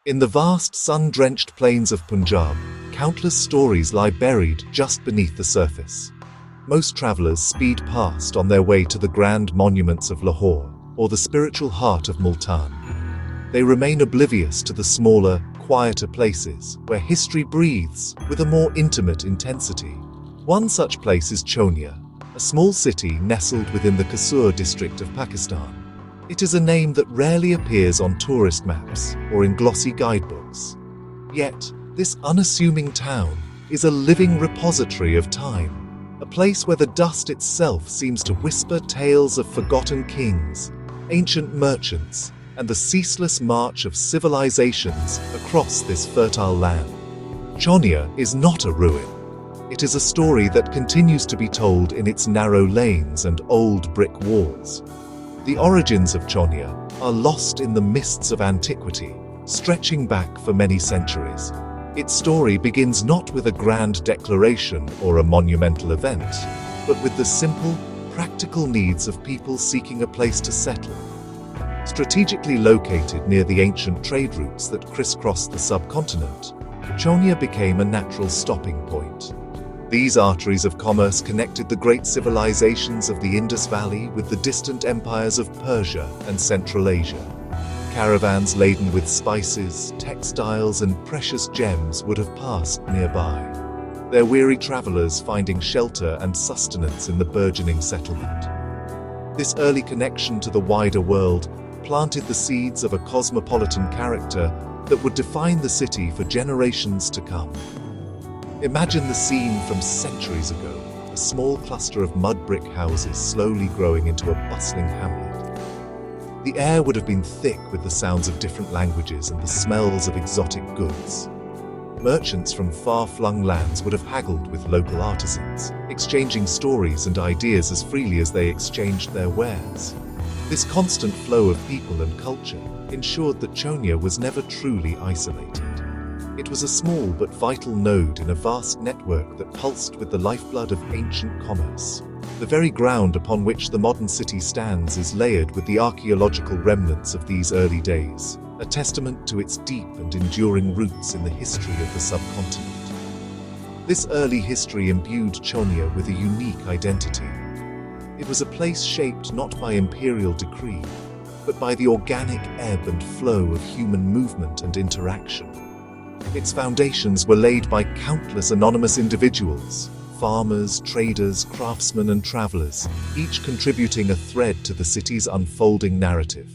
In the vast sun-drenched plains of Punjab, countless stories lie buried just beneath the surface. Most travelers speed past on their way to the grand monuments of Lahore or the spiritual heart of Multan. They remain oblivious to the smaller, quieter places where history breathes with a more intimate intensity. One such place is Chonia, a small city nestled within the Kasur district of Pakistan. It is a name that rarely appears on tourist maps or in glossy guidebooks. Yet, this unassuming town is a living repository of time, a place where the dust itself seems to whisper tales of forgotten kings, ancient merchants, and the ceaseless march of civilizations across this fertile land. Chonia is not a ruin. It is a story that continues to be told in its narrow lanes and old brick walls. The origins of Chonia are lost in the mists of antiquity, stretching back for many centuries. Its story begins not with a grand declaration or a monumental event, but with the simple, practical needs of people seeking a place to settle. Strategically located near the ancient trade routes that crisscrossed the subcontinent, Chonia became a natural stopping point. These arteries of commerce connected the great civilizations of the Indus Valley with the distant empires of Persia and Central Asia. Caravans laden with spices, textiles, and precious gems would have passed nearby, their weary travelers finding shelter and sustenance in the burgeoning settlement. This early connection to the wider world planted the seeds of a cosmopolitan character that would define the city for generations to come. Imagine the scene from centuries ago, a small cluster of mud brick houses slowly growing into a bustling hamlet. The air would have been thick with the sounds of different languages and the smells of exotic goods. Merchants from far-flung lands would have haggled with local artisans, exchanging stories and ideas as freely as they exchanged their wares. This constant flow of people and culture ensured that Chonia was never truly isolated. It was a small but vital node in a vast network that pulsed with the lifeblood of ancient commerce. The very ground upon which the modern city stands is layered with the archaeological remnants of these early days, a testament to its deep and enduring roots in the history of the subcontinent. This early history imbued Chonia with a unique identity. It was a place shaped not by imperial decree, but by the organic ebb and flow of human movement and interaction. Its foundations were laid by countless anonymous individuals, farmers, traders, craftsmen, and travelers, each contributing a thread to the city's unfolding narrative.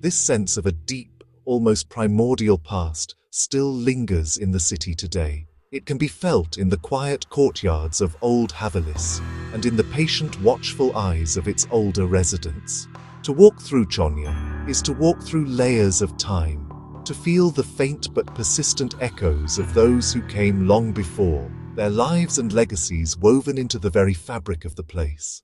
This sense of a deep, almost primordial past still lingers in the city today. It can be felt in the quiet courtyards of old Havelis and in the patient, watchful eyes of its older residents. To walk through Chonia is to walk through layers of time, to feel the faint but persistent echoes of those who came long before, their lives and legacies woven into the very fabric of the place.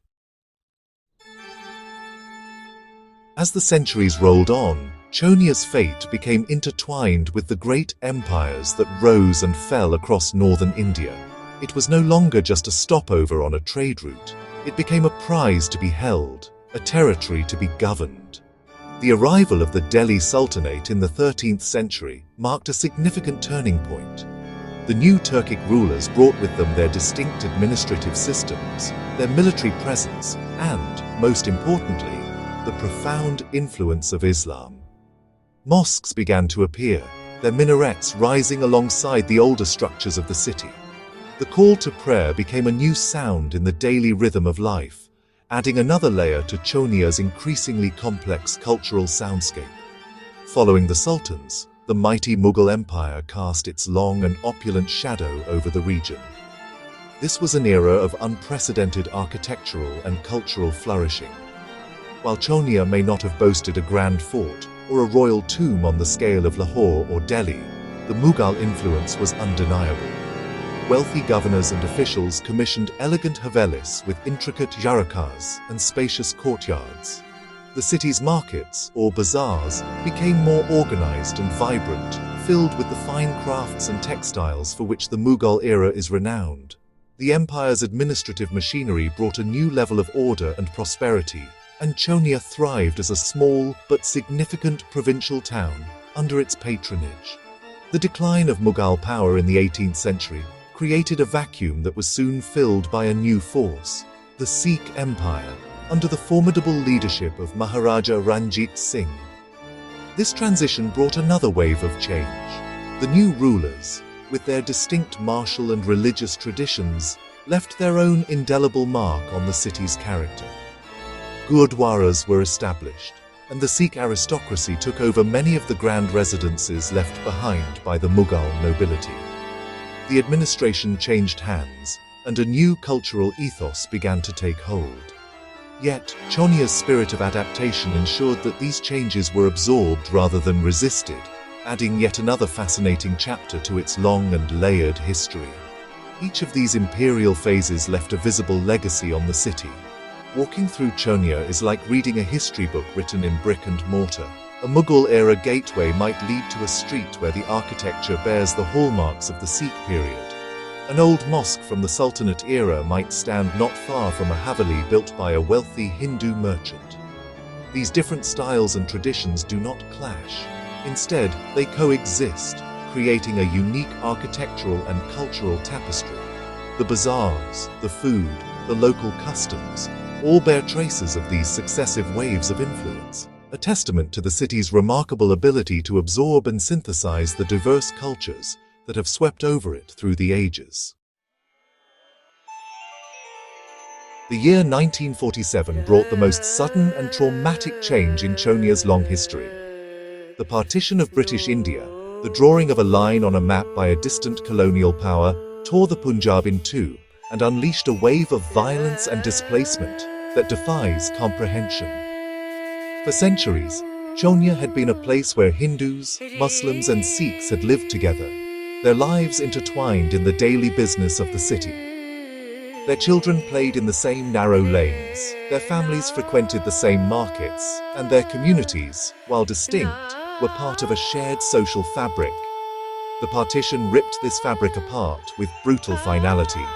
As the centuries rolled on, Chonia's fate became intertwined with the great empires that rose and fell across northern India. It was no longer just a stopover on a trade route. It became a prize to be held, a territory to be governed. The arrival of the Delhi Sultanate in the 13th century marked a significant turning point. The new Turkic rulers brought with them their distinct administrative systems, their military presence, and, most importantly, the profound influence of Islam. Mosques began to appear, their minarets rising alongside the older structures of the city. The call to prayer became a new sound in the daily rhythm of life, adding another layer to Chonia's increasingly complex cultural soundscape. Following the sultans, the mighty Mughal Empire cast its long and opulent shadow over the region. This was an era of unprecedented architectural and cultural flourishing. While Chonia may not have boasted a grand fort or a royal tomb on the scale of Lahore or Delhi, the Mughal influence was undeniable. Wealthy governors and officials commissioned elegant havelis with intricate jarakas and spacious courtyards. The city's markets, or bazaars, became more organized and vibrant, filled with the fine crafts and textiles for which the Mughal era is renowned. The empire's administrative machinery brought a new level of order and prosperity, and Chonia thrived as a small but significant provincial town, under its patronage. The decline of Mughal power in the 18th century created a vacuum that was soon filled by a new force, the Sikh Empire, under the formidable leadership of Maharaja Ranjit Singh. This transition brought another wave of change. The new rulers, with their distinct martial and religious traditions, left their own indelible mark on the city's character. Gurdwaras were established, and the Sikh aristocracy took over many of the grand residences left behind by the Mughal nobility. The administration changed hands, and a new cultural ethos began to take hold. Yet, Chonia's spirit of adaptation ensured that these changes were absorbed rather than resisted, adding yet another fascinating chapter to its long and layered history. Each of these imperial phases left a visible legacy on the city. Walking through Chonia is like reading a history book written in brick and mortar. A Mughal-era gateway might lead to a street where the architecture bears the hallmarks of the Sikh period. An old mosque from the Sultanate era might stand not far from a haveli built by a wealthy Hindu merchant. These different styles and traditions do not clash. Instead, they coexist, creating a unique architectural and cultural tapestry. The bazaars, the food, the local customs, all bear traces of these successive waves of influence, a testament to the city's remarkable ability to absorb and synthesize the diverse cultures that have swept over it through the ages. The year 1947 brought the most sudden and traumatic change in Chonia's long history. The partition of British India, the drawing of a line on a map by a distant colonial power, tore the Punjab in two and unleashed a wave of violence and displacement that defies comprehension. For centuries, Chonia had been a place where Hindus, Muslims and Sikhs had lived together, their lives intertwined in the daily business of the city. Their children played in the same narrow lanes, their families frequented the same markets, and their communities, while distinct, were part of a shared social fabric. The partition ripped this fabric apart with brutal finality.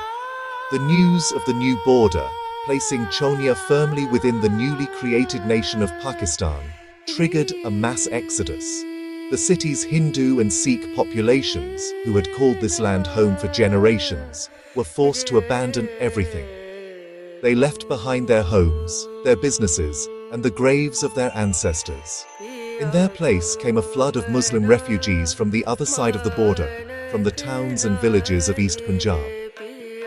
The news of the new border, placing Chonia firmly within the newly created nation of Pakistan, triggered a mass exodus. The city's Hindu and Sikh populations, who had called this land home for generations, were forced to abandon everything. They left behind their homes, their businesses, and the graves of their ancestors. In their place came a flood of Muslim refugees from the other side of the border, from the towns and villages of East Punjab.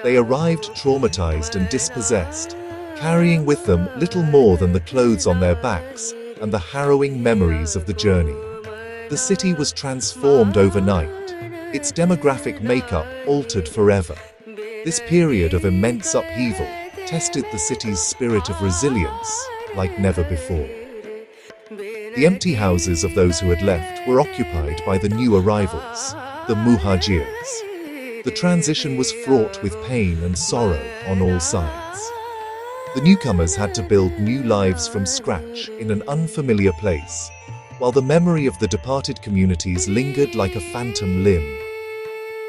They arrived traumatized and dispossessed, carrying with them little more than the clothes on their backs and the harrowing memories of the journey. The city was transformed overnight, its demographic makeup altered forever. This period of immense upheaval tested the city's spirit of resilience like never before. The empty houses of those who had left were occupied by the new arrivals, the Muhajirs. The transition was fraught with pain and sorrow on all sides. The newcomers had to build new lives from scratch in an unfamiliar place, while the memory of the departed communities lingered like a phantom limb.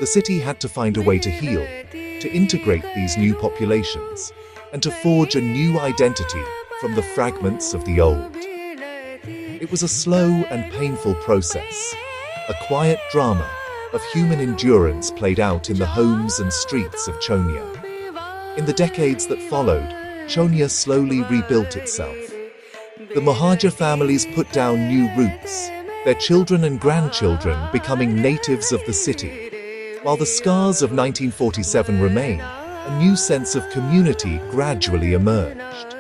The city had to find a way to heal, to integrate these new populations, and to forge a new identity from the fragments of the old. It was a slow and painful process, a quiet drama of human endurance played out in the homes and streets of Chonia. In the decades that followed, Chonia slowly rebuilt itself. The Muhajir families put down new roots, their children and grandchildren becoming natives of the city. While the scars of 1947 remain, a new sense of community gradually emerged.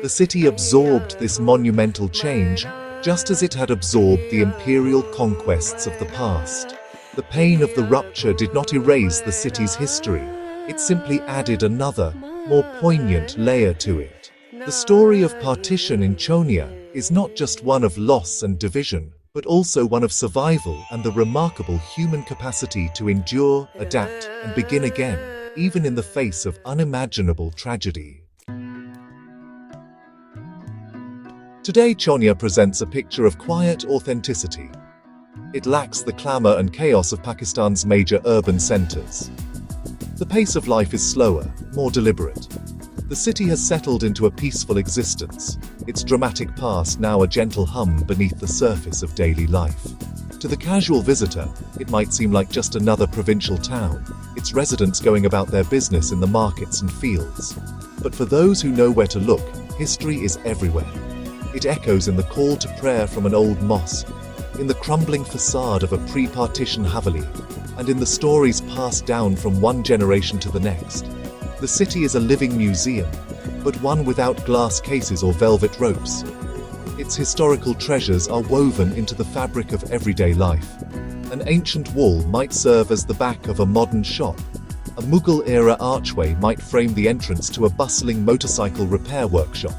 The city absorbed this monumental change, just as it had absorbed the imperial conquests of the past. The pain of the rupture did not erase the city's history, it simply added another, more poignant layer to it. The story of partition in Chonia is not just one of loss and division, but also one of survival and the remarkable human capacity to endure, adapt, and begin again, even in the face of unimaginable tragedy. Today, Chonia presents a picture of quiet authenticity. It lacks the clamor and chaos of Pakistan's major urban centers. The pace of life is slower, more deliberate. The city has settled into a peaceful existence, its dramatic past now a gentle hum beneath the surface of daily life. To the casual visitor, it might seem like just another provincial town, its residents going about their business in the markets and fields. But for those who know where to look, history is everywhere. It echoes in the call to prayer from an old mosque, in the crumbling facade of a pre-partition haveli, and in the stories passed down from one generation to the next. The city is a living museum, but one without glass cases or velvet ropes. Its historical treasures are woven into the fabric of everyday life. An ancient wall might serve as the back of a modern shop. A Mughal-era archway might frame the entrance to a bustling motorcycle repair workshop.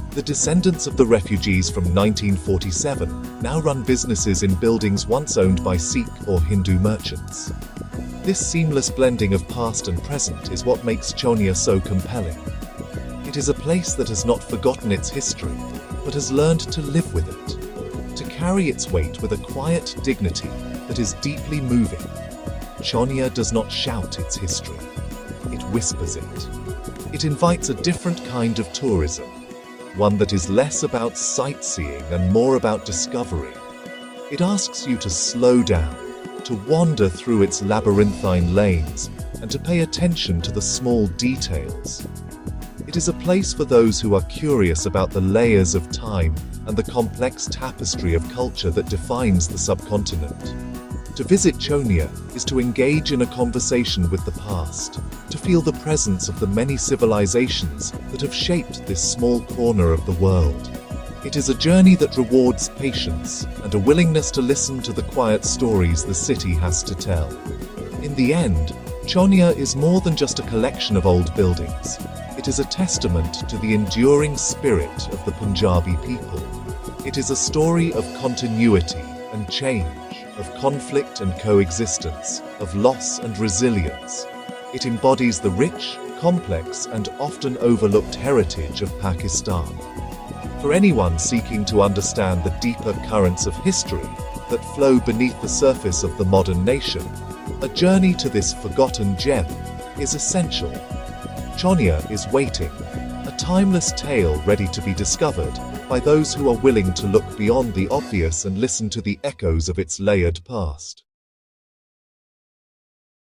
The descendants of the refugees from 1947 now run businesses in buildings once owned by Sikh or Hindu merchants. This seamless blending of past and present is what makes Chonia so compelling. It is a place that has not forgotten its history, but has learned to live with it, to carry its weight with a quiet dignity that is deeply moving. Chonia does not shout its history, it whispers it. It invites a different kind of tourism, one that is less about sightseeing and more about discovery. It asks you to slow down, to wander through its labyrinthine lanes, and to pay attention to the small details. It is a place for those who are curious about the layers of time and the complex tapestry of culture that defines the subcontinent. To visit Chonia is to engage in a conversation with the past, to feel the presence of the many civilizations that have shaped this small corner of the world. It is a journey that rewards patience and a willingness to listen to the quiet stories the city has to tell. In the end, Chonia is more than just a collection of old buildings. It is a testament to the enduring spirit of the Punjabi people. It is a story of continuity and change, of conflict and coexistence, of loss and resilience. It embodies the rich, complex, and often overlooked heritage of Pakistan. For anyone seeking to understand the deeper currents of history that flow beneath the surface of the modern nation, a journey to this forgotten gem is essential. Chonia is waiting, a timeless tale ready to be discovered by those who are willing to look beyond the obvious and listen to the echoes of its layered past.